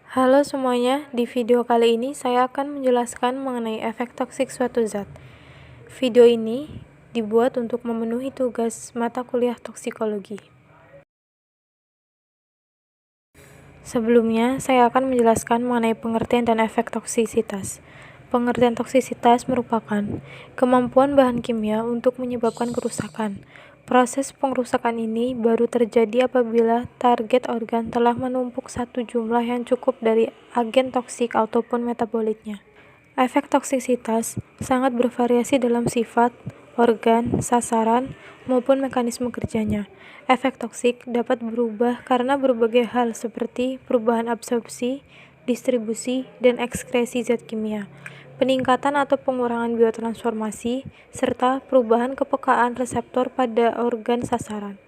Halo semuanya, di video kali ini saya akan menjelaskan mengenai efek toksik suatu zat. Video ini dibuat untuk memenuhi tugas mata kuliah toksikologi. Sebelumnya, saya akan menjelaskan mengenai pengertian dan efek toksisitas. Pengertian toksisitas merupakan kemampuan bahan kimia untuk menyebabkan kerusakan. Proses pengrusakan ini baru terjadi apabila target organ telah menumpuk satu jumlah yang cukup dari agen toksik ataupun metabolitnya. Efek toksisitas sangat bervariasi dalam sifat, organ, sasaran, maupun mekanisme kerjanya. Efek toksik dapat berubah karena berbagai hal seperti perubahan absorpsi, distribusi, dan ekskresi zat kimia, peningkatan atau pengurangan biotransformasi, serta perubahan kepekaan reseptor pada organ sasaran.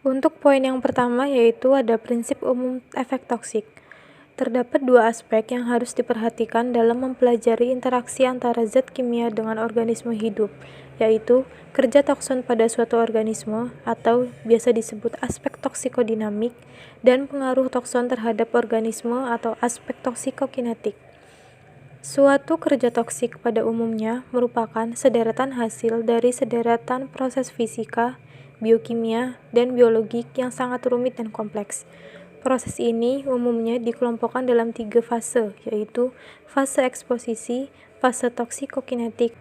Untuk poin yang pertama yaitu ada prinsip umum efek toksik. Terdapat dua aspek yang harus diperhatikan dalam mempelajari interaksi antara zat kimia dengan organisme hidup, yaitu kerja toksin pada suatu organisme atau biasa disebut aspek toksikodinamik dan pengaruh toksin terhadap organisme atau aspek toksikokinetik. Suatu kerja toksik pada umumnya merupakan sederetan hasil dari sederetan proses fisika, biokimia, dan biologik yang sangat rumit dan kompleks. Proses ini umumnya dikelompokkan dalam 3 fase, yaitu fase eksposisi, fase toksikokinetik,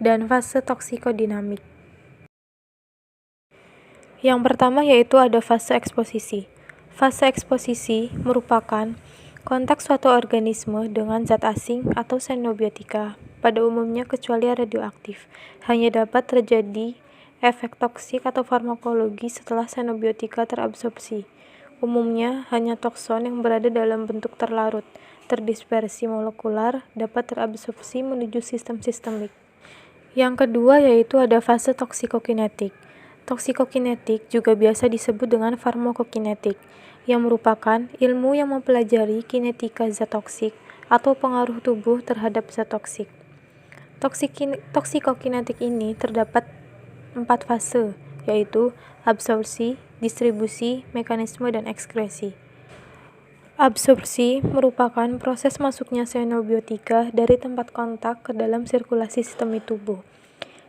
dan fase toksikodinamik. Yang pertama yaitu ada fase eksposisi. Fase eksposisi merupakan kontak suatu organisme dengan zat asing atau xenobiotika, pada umumnya kecuali radioaktif, hanya dapat terjadi efek toksik atau farmakologi setelah xenobiotika terabsorpsi. Umumnya hanya toksin yang berada dalam bentuk terlarut, terdispersi molekular, dapat terabsorpsi menuju sistem sistemik. Yang kedua yaitu ada fase toksikokinetik. Toksikokinetik juga biasa disebut dengan farmakokinetik, yang merupakan ilmu yang mempelajari kinetika zat toksik atau pengaruh tubuh terhadap zat toksik. Toksikokinetik ini terdapat 4 fase, yaitu absorpsi, distribusi, mekanisme, dan ekskresi. Absorpsi merupakan proses masuknya xenobiotika dari tempat kontak ke dalam sirkulasi sistemik tubuh.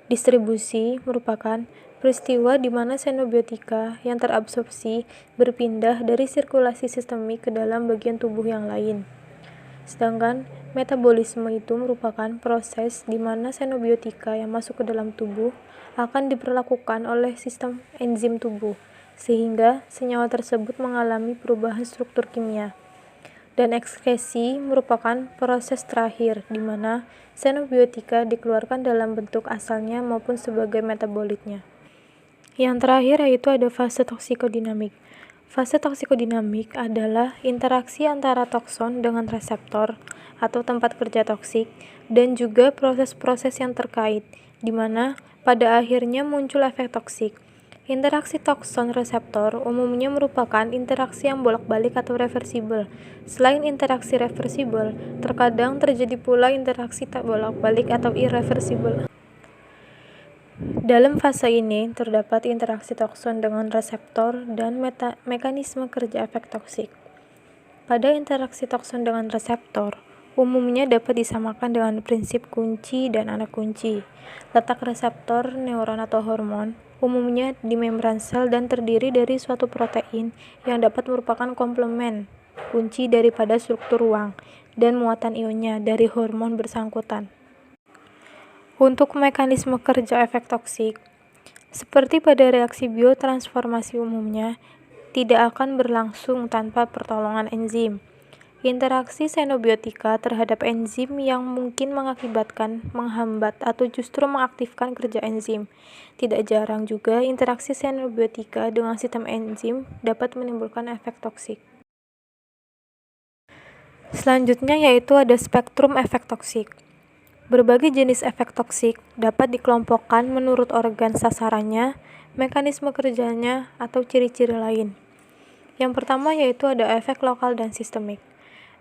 Distribusi merupakan peristiwa di mana xenobiotika yang terabsorpsi berpindah dari sirkulasi sistemik ke dalam bagian tubuh yang lain. Sedangkan metabolisme itu merupakan proses di mana xenobiotika yang masuk ke dalam tubuh akan diperlakukan oleh sistem enzim tubuh, sehingga senyawa tersebut mengalami perubahan struktur kimia. Dan ekskresi merupakan proses terakhir di mana xenobiotika dikeluarkan dalam bentuk asalnya maupun sebagai metabolitnya. Yang terakhir yaitu ada fase toksikodinamik. Fase toksikodinamik adalah interaksi antara toksin dengan reseptor atau tempat kerja toksik dan juga proses-proses yang terkait, di mana pada akhirnya muncul efek toksik. Interaksi toksin reseptor umumnya merupakan interaksi yang bolak-balik atau reversibel. Selain interaksi reversibel, terkadang terjadi pula interaksi tak bolak-balik atau irreversibel. Dalam fase ini terdapat interaksi toksin dengan reseptor dan mekanisme kerja efek toksik. Pada interaksi toksin dengan reseptor, umumnya dapat disamakan dengan prinsip kunci dan anak kunci. Letak reseptor, neuron atau hormon, umumnya di membran sel dan terdiri dari suatu protein yang dapat merupakan komplement kunci daripada struktur ruang dan muatan ionnya dari hormon bersangkutan. Untuk mekanisme kerja efek toksik, seperti pada reaksi biotransformasi umumnya, tidak akan berlangsung tanpa pertolongan enzim. Interaksi xenobiotika terhadap enzim yang mungkin mengakibatkan menghambat atau justru mengaktifkan kerja enzim. Tidak jarang juga interaksi xenobiotika dengan sistem enzim dapat menimbulkan efek toksik. Selanjutnya yaitu ada spektrum efek toksik. Berbagai jenis efek toksik dapat dikelompokkan menurut organ sasarannya, mekanisme kerjanya, atau ciri-ciri lain. Yang pertama yaitu ada efek lokal dan sistemik.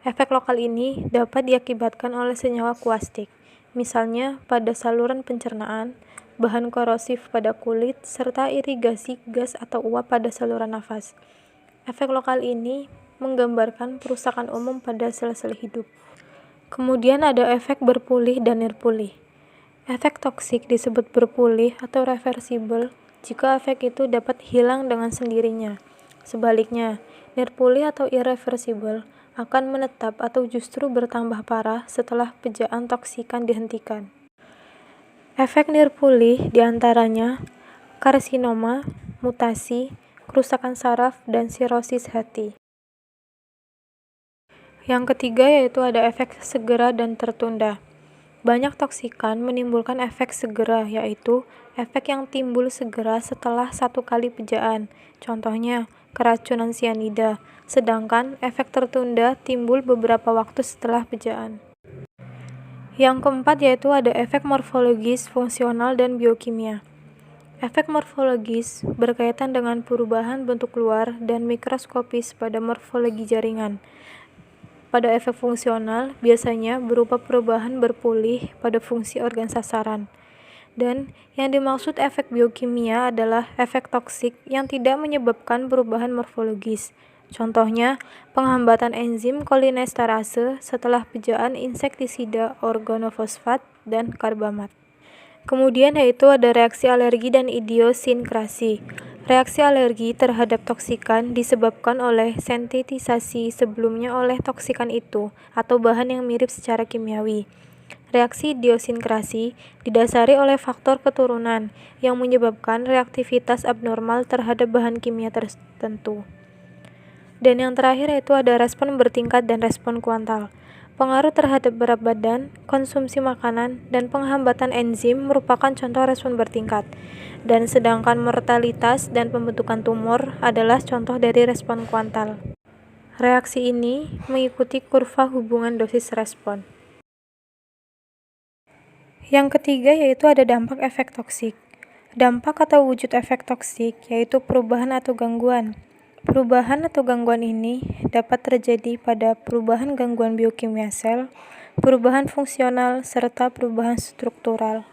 Efek lokal ini dapat diakibatkan oleh senyawa kuastik, misalnya pada saluran pencernaan, bahan korosif pada kulit, serta irigasi gas atau uap pada saluran nafas. Efek lokal ini menggambarkan perusakan umum pada sel-sel hidup. Kemudian ada efek berpulih dan nirpulih. Efek toksik disebut berpulih atau reversibel jika efek itu dapat hilang dengan sendirinya. Sebaliknya, nirpulih atau irreversibel akan menetap atau justru bertambah parah setelah pejaan toksikan dihentikan. Efek nirpulih diantaranya karsinoma, mutasi, kerusakan saraf, dan sirosis hati. Yang ketiga yaitu ada efek segera dan tertunda. Banyak toksikan menimbulkan efek segera, yaitu efek yang timbul segera setelah satu kali pejaan. Contohnya, keracunan sianida. Sedangkan efek tertunda timbul beberapa waktu setelah pejaan. Yang keempat yaitu ada efek morfologis, fungsional, dan biokimia. Efek morfologis berkaitan dengan perubahan bentuk luar dan mikroskopis pada morfologi jaringan. Pada efek fungsional, biasanya berupa perubahan berpulih pada fungsi organ sasaran. Dan yang dimaksud efek biokimia adalah efek toksik yang tidak menyebabkan perubahan morfologis. Contohnya, penghambatan enzim kolinesterase setelah pejaan insektisida organofosfat dan karbamat. Kemudian yaitu ada reaksi alergi dan idiosinkrasi. Reaksi alergi terhadap toksikan disebabkan oleh sintetisasi sebelumnya oleh toksikan itu atau bahan yang mirip secara kimiawi. Reaksi idiosinkrasi didasari oleh faktor keturunan yang menyebabkan reaktivitas abnormal terhadap bahan kimia tertentu. Dan yang terakhir yaitu ada respon bertingkat dan respon kuantal. Pengaruh terhadap berat badan, konsumsi makanan, dan penghambatan enzim merupakan contoh respon bertingkat. Dan sedangkan mortalitas dan pembentukan tumor adalah contoh dari respon kuantal. Reaksi ini mengikuti kurva hubungan dosis respon. Yang ketiga yaitu ada dampak efek toksik. Dampak atau wujud efek toksik yaitu perubahan atau gangguan. Perubahan atau gangguan ini dapat terjadi pada perubahan gangguan biokimia sel, perubahan fungsional, serta perubahan struktural.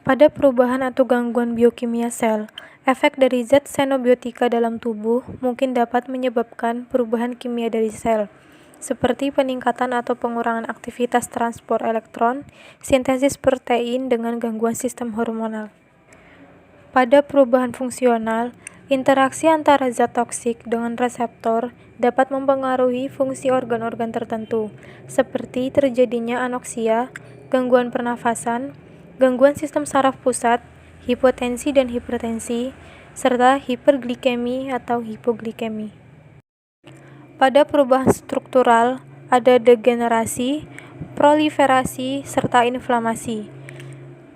Pada perubahan atau gangguan biokimia sel, efek dari zat xenobiotika dalam tubuh mungkin dapat menyebabkan perubahan kimia dari sel, seperti peningkatan atau pengurangan aktivitas transport elektron, sintesis protein dengan gangguan sistem hormonal. Pada perubahan fungsional, interaksi antara zat toksik dengan reseptor dapat mempengaruhi fungsi organ-organ tertentu, seperti terjadinya anoksia, gangguan pernafasan, gangguan sistem saraf pusat, hipotensi dan hipertensi, serta hiperglikemi atau hipoglikemi. Pada perubahan struktural, ada degenerasi, proliferasi, serta inflamasi.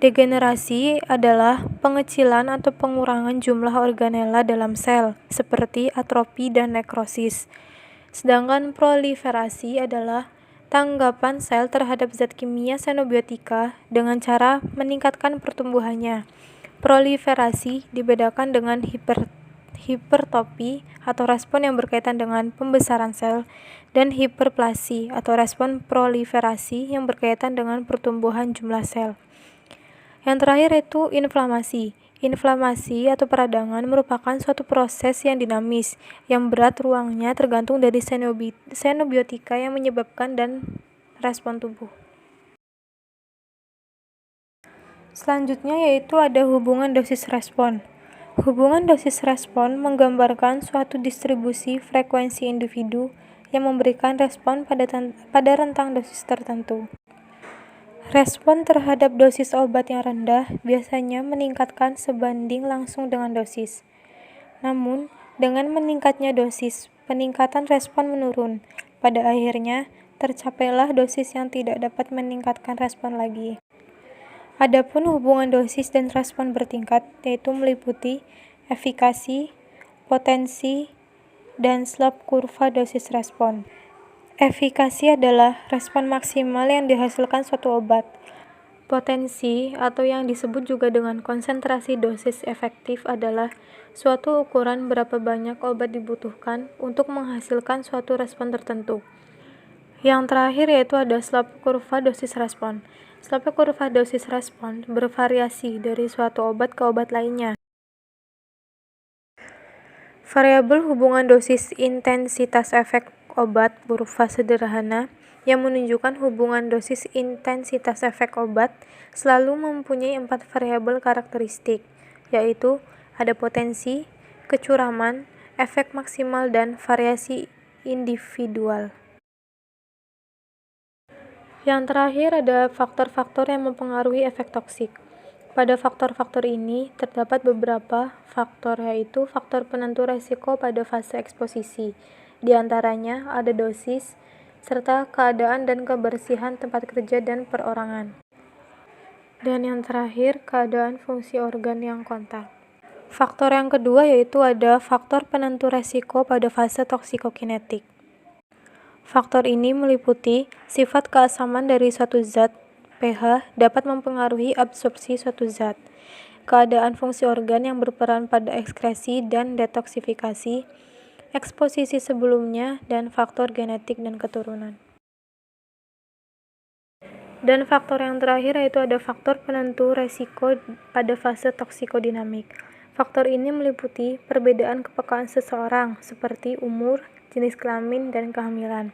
Degenerasi adalah pengecilan atau pengurangan jumlah organela dalam sel, seperti atrofi dan nekrosis. Sedangkan proliferasi adalah tanggapan sel terhadap zat kimia xenobiotika dengan cara meningkatkan pertumbuhannya. Proliferasi dibedakan dengan hipertrofi atau respon yang berkaitan dengan pembesaran sel, dan hiperplasi atau respon proliferasi yang berkaitan dengan pertumbuhan jumlah sel. Yang terakhir itu inflamasi. Inflamasi atau peradangan merupakan suatu proses yang dinamis, yang berat ruangnya tergantung dari xenobiotika yang menyebabkan dan respon tubuh. Selanjutnya yaitu ada hubungan dosis respon. Hubungan dosis respon menggambarkan suatu distribusi frekuensi individu yang memberikan respon pada rentang dosis tertentu. Respon terhadap dosis obat yang rendah biasanya meningkatkan sebanding langsung dengan dosis. Namun, dengan meningkatnya dosis, peningkatan respon menurun. Pada akhirnya, tercapailah dosis yang tidak dapat meningkatkan respon lagi. Adapun hubungan dosis dan respon bertingkat yaitu meliputi efikasi, potensi, dan slope kurva dosis respon. Efikasi adalah respon maksimal yang dihasilkan suatu obat. Potensi atau yang disebut juga dengan konsentrasi dosis efektif adalah suatu ukuran berapa banyak obat dibutuhkan untuk menghasilkan suatu respon tertentu. Yang terakhir yaitu ada slope kurva dosis respon. Slope kurva dosis respon bervariasi dari suatu obat ke obat lainnya. Variabel hubungan dosis intensitas efek obat berupa sederhana yang menunjukkan hubungan dosis intensitas efek obat selalu mempunyai 4 variabel karakteristik, yaitu ada potensi, kecuraman, efek maksimal, dan variasi individual. Yang terakhir ada faktor-faktor yang mempengaruhi efek toksik. Pada faktor-faktor ini terdapat beberapa faktor, yaitu faktor penentu resiko pada fase eksposisi. Di antaranya ada dosis, serta keadaan dan kebersihan tempat kerja dan perorangan. Dan yang terakhir, keadaan fungsi organ yang kontak. Faktor yang kedua yaitu ada faktor penentu resiko pada fase toksikokinetik. Faktor ini meliputi sifat keasaman dari suatu zat, pH, dapat mempengaruhi absorpsi suatu zat, keadaan fungsi organ yang berperan pada ekskresi dan detoksifikasi, eksposisi sebelumnya, dan faktor genetik dan keturunan. Dan faktor yang terakhir yaitu ada faktor penentu resiko pada fase toksikodinamik. Faktor ini meliputi perbedaan kepekaan seseorang seperti umur, jenis kelamin, dan kehamilan,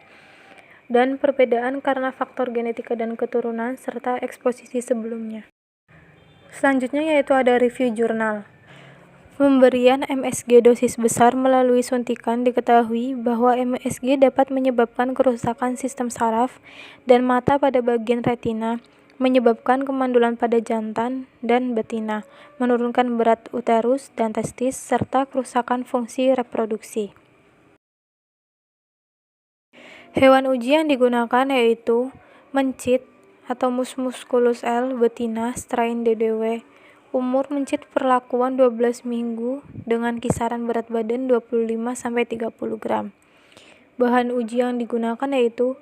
dan perbedaan karena faktor genetika dan keturunan serta eksposisi sebelumnya. Selanjutnya yaitu ada review jurnal. Pemberian MSG dosis besar melalui suntikan diketahui bahwa MSG dapat menyebabkan kerusakan sistem saraf dan mata pada bagian retina, menyebabkan kemandulan pada jantan dan betina, menurunkan berat uterus dan testis, serta kerusakan fungsi reproduksi. Hewan uji yang digunakan yaitu mencit atau Mus musculus L betina strain DDW. Umur mencit perlakuan 12 minggu dengan kisaran berat badan 25-30 gram. Bahan uji yang digunakan yaitu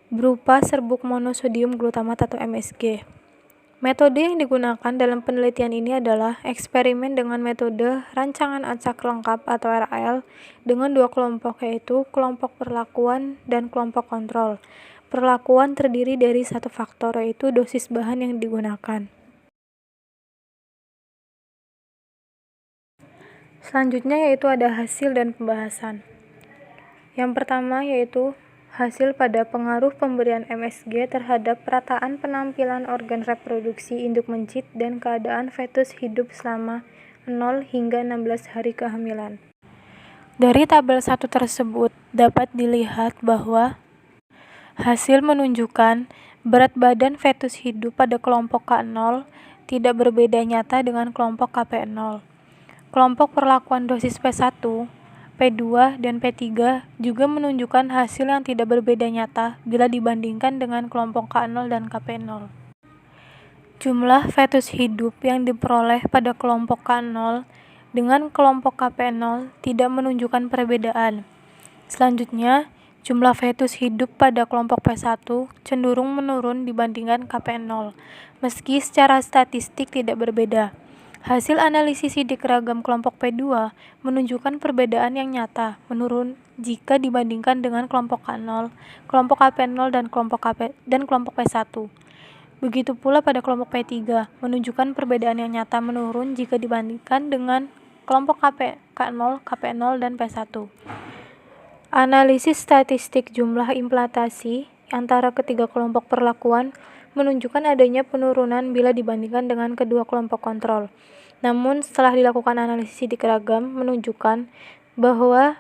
berupa serbuk monosodium glutamat atau MSG. Metode yang digunakan dalam penelitian ini adalah eksperimen dengan metode rancangan acak lengkap atau RAL dengan 2 kelompok, yaitu kelompok perlakuan dan kelompok kontrol. Perlakuan terdiri dari satu faktor, yaitu dosis bahan yang digunakan. Selanjutnya yaitu ada hasil dan pembahasan. Yang pertama yaitu hasil pada pengaruh pemberian MSG terhadap perataan penampilan organ reproduksi induk mencit dan keadaan fetus hidup selama 0 hingga 16 hari kehamilan. Dari tabel 1 tersebut dapat dilihat bahwa hasil menunjukkan berat badan fetus hidup pada kelompok K0 tidak berbeda nyata dengan kelompok KP0. Kelompok perlakuan dosis P1, P2, dan P3 juga menunjukkan hasil yang tidak berbeda nyata bila dibandingkan dengan kelompok K0 dan KP0. Jumlah fetus hidup yang diperoleh pada kelompok K0 dengan kelompok KP0 tidak menunjukkan perbedaan. Selanjutnya, jumlah fetus hidup pada kelompok P1 cenderung menurun dibandingkan KP0, meski secara statistik tidak berbeda. Hasil analisis sidik ragam kelompok P2 menunjukkan perbedaan yang nyata menurun jika dibandingkan dengan kelompok K0, kelompok KP0 dan kelompok P1. Begitu pula pada kelompok P3 menunjukkan perbedaan yang nyata menurun jika dibandingkan dengan kelompok K0, KP0 dan P1. Analisis statistik jumlah implantasi antara ketiga kelompok perlakuan menunjukkan adanya penurunan bila dibandingkan dengan kedua kelompok kontrol. Namun, setelah dilakukan analisis sidik ragam menunjukkan bahwa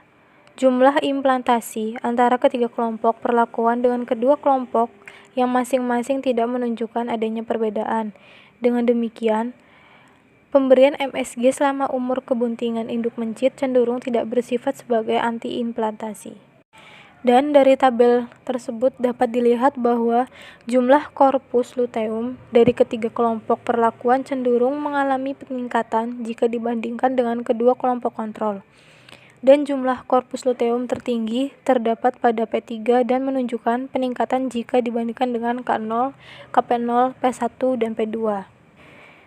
jumlah implantasi antara ketiga kelompok perlakuan dengan kedua kelompok yang masing-masing tidak menunjukkan adanya perbedaan. Dengan demikian, pemberian MSG selama umur kebuntingan induk mencit cenderung tidak bersifat sebagai anti-implantasi. Dan dari tabel tersebut dapat dilihat bahwa jumlah korpus luteum dari ketiga kelompok perlakuan cenderung mengalami peningkatan jika dibandingkan dengan kedua kelompok kontrol. Dan jumlah korpus luteum tertinggi terdapat pada P3 dan menunjukkan peningkatan jika dibandingkan dengan K0, KP0, P1, dan P2.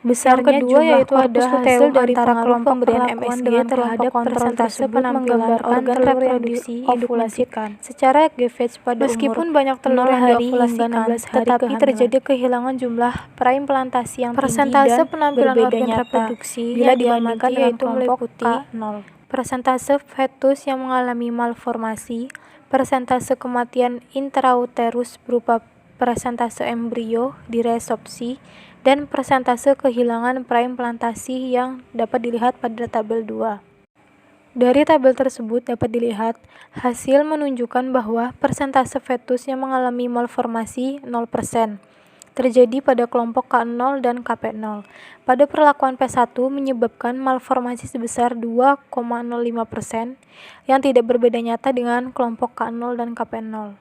Besarnya Yang kedua jumlah yaitu ada corpus hasil luteum dari antara pengaruh kelompok pemberian perlakuan MSG dengan terhadap kelompok kontrol persentase tersebut penampilan menggambarkan organ telur telur yang yang diovulasikan. secara GVH pada Meskipun umur banyak telur 0 yang hari hingga diovulasikan, 16 hari tetapi kehamilan. terjadi kehilangan jumlah praimplantasi yang tinggi Persentase dan penampilan berbeda organ nyata reproduksi bila yang dibandingkan diamati dengan yaitu kelompok meliputi K0. Persentase fetus yang mengalami malformasi, persentase kematian intrauterus berupa persentase embrio diresorpsi, dan persentase kehilangan praimplantasi yang dapat dilihat pada tabel 2. Dari tabel tersebut dapat dilihat, hasil menunjukkan bahwa persentase fetus yang mengalami malformasi 0% terjadi pada kelompok K0 dan KP0. Pada perlakuan P1 menyebabkan malformasi sebesar 2,05% yang tidak berbeda nyata dengan kelompok K0 dan KP0.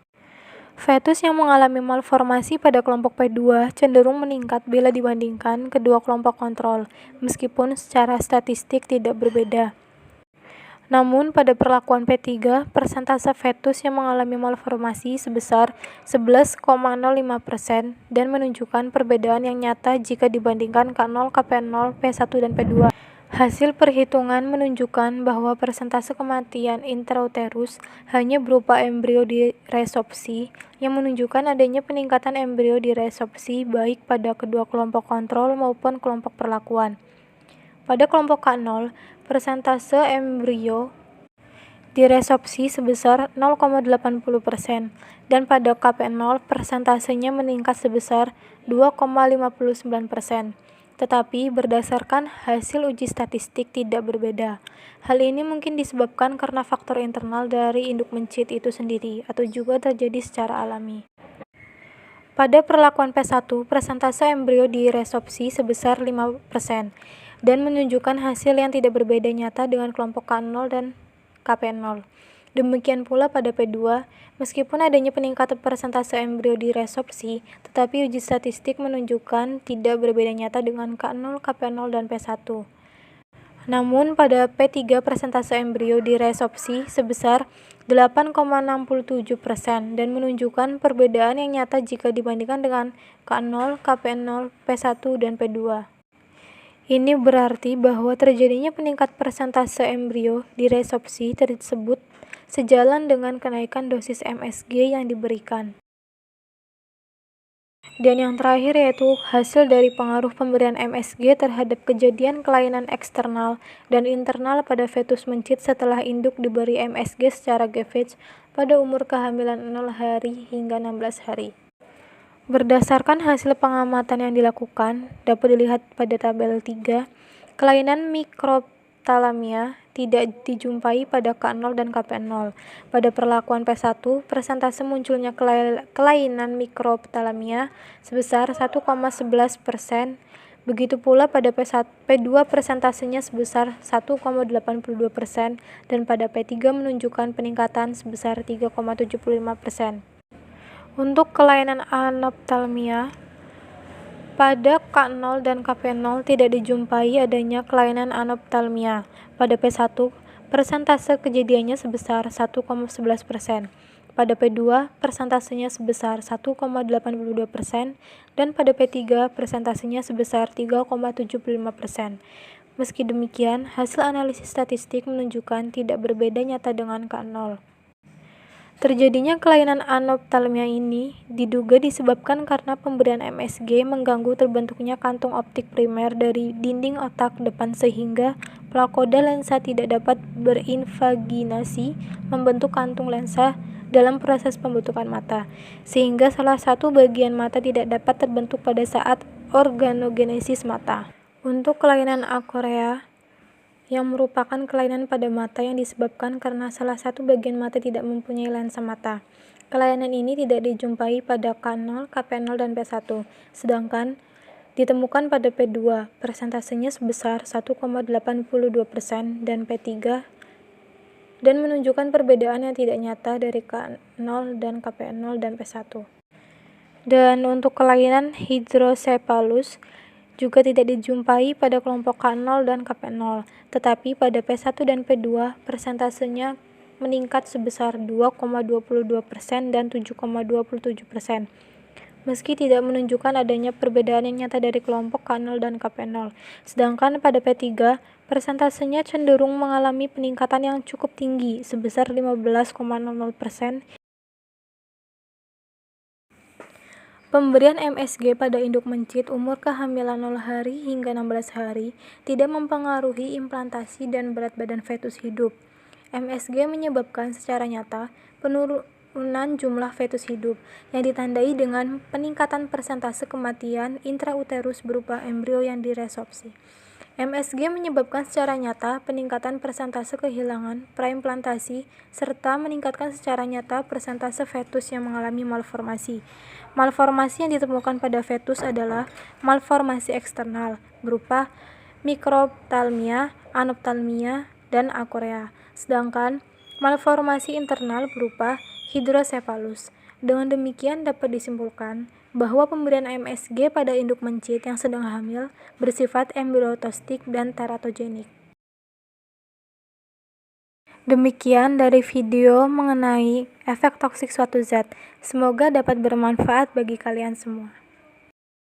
Fetus yang mengalami malformasi pada kelompok P2 cenderung meningkat bila dibandingkan kedua kelompok kontrol, meskipun secara statistik tidak berbeda. Namun, pada perlakuan P3, persentase fetus yang mengalami malformasi sebesar 11,05% dan menunjukkan perbedaan yang nyata jika dibandingkan K0, KP0, P1, dan P2. Hasil perhitungan menunjukkan bahwa persentase kematian intrauterus hanya berupa embrio diresorpsi, yang menunjukkan adanya peningkatan embrio diresorpsi baik pada kedua kelompok kontrol maupun kelompok perlakuan. Pada kelompok K0, persentase embrio diresorpsi sebesar 0,80% dan pada KP0 persentasenya meningkat sebesar 2,59%. Tetapi berdasarkan hasil uji statistik tidak berbeda. Hal ini mungkin disebabkan karena faktor internal dari induk mencit itu sendiri atau juga terjadi secara alami. Pada perlakuan P1, persentase embrio diresorpsi sebesar 5% dan menunjukkan hasil yang tidak berbeda nyata dengan kelompok K0 dan KP0. Demikian pula pada P2, meskipun adanya peningkatan persentase embrio diresorpsi, tetapi uji statistik menunjukkan tidak berbeda nyata dengan K0, KP0, dan P1. Namun pada P3 persentase embrio diresorpsi sebesar 8,67% dan menunjukkan perbedaan yang nyata jika dibandingkan dengan K0, KP0, P1, dan P2. Ini berarti bahwa terjadinya peningkat persentase embrio diresorpsi tersebut sejalan dengan kenaikan dosis MSG yang diberikan. Dan yang terakhir yaitu hasil dari pengaruh pemberian MSG terhadap kejadian kelainan eksternal dan internal pada fetus mencit setelah induk diberi MSG secara GVH pada umur kehamilan 0 hari hingga 16 hari. Berdasarkan hasil pengamatan yang dilakukan, dapat dilihat pada tabel 3, kelainan mikroptalamia tidak dijumpai pada K0 dan KP0. Pada perlakuan P1, persentase munculnya kelainan mikroptalamia sebesar 1,11%. Begitu pula pada P2 persentasenya sebesar 1,82% dan pada P3 menunjukkan peningkatan sebesar 3,75%. Untuk kelainan anoptalmia, pada K0 dan KP0 tidak dijumpai adanya kelainan anoptalmia. Pada P1, persentase kejadiannya sebesar 1,11%. Pada P2, persentasenya sebesar 1,82% dan pada P3, persentasenya sebesar 3,75%. Meski demikian, hasil analisis statistik menunjukkan tidak berbeda nyata dengan K0. Terjadinya kelainan anoptalmia ini diduga disebabkan karena pemberian MSG mengganggu terbentuknya kantung optik primer dari dinding otak depan sehingga plakoda lensa tidak dapat berinvaginasi membentuk kantung lensa dalam proses pembentukan mata, sehingga salah satu bagian mata tidak dapat terbentuk pada saat organogenesis mata. Untuk kelainan akorea, yang merupakan kelainan pada mata yang disebabkan karena salah satu bagian mata tidak mempunyai lensa mata. Kelainan ini tidak dijumpai pada K0, KP0, dan P1, sedangkan ditemukan pada P2, persentasenya sebesar 1,82% dan P3, dan menunjukkan perbedaan yang tidak nyata dari K0 dan KP0 dan P1. Dan untuk kelainan hidrocephalus, juga tidak dijumpai pada kelompok K0 dan KP0, tetapi pada P1 dan P2 persentasenya meningkat sebesar 2,22% dan 7,27%. meski tidak menunjukkan adanya perbedaan yang nyata dari kelompok K0 dan KP0. Sedangkan pada P3, persentasenya cenderung mengalami peningkatan yang cukup tinggi, sebesar 15,00%. Pemberian MSG pada induk mencit umur kehamilan 0 hari hingga 16 hari tidak mempengaruhi implantasi dan berat badan fetus hidup. MSG menyebabkan secara nyata penurunan jumlah fetus hidup, yang ditandai dengan peningkatan persentase kematian intrauterus berupa embrio yang diresorpsi. MSG menyebabkan secara nyata peningkatan persentase kehilangan praimplantasi serta meningkatkan secara nyata persentase fetus yang mengalami malformasi. Malformasi yang ditemukan pada fetus adalah malformasi eksternal berupa mikroptalmia, anoptalmia, dan akorea. Sedangkan malformasi internal berupa hidrosepalus. Dengan demikian dapat disimpulkan bahwa pemberian MSG pada induk mencit yang sedang hamil bersifat embriotostik dan teratogenik. Demikian dari video mengenai efek toksik suatu zat. Semoga dapat bermanfaat bagi kalian semua.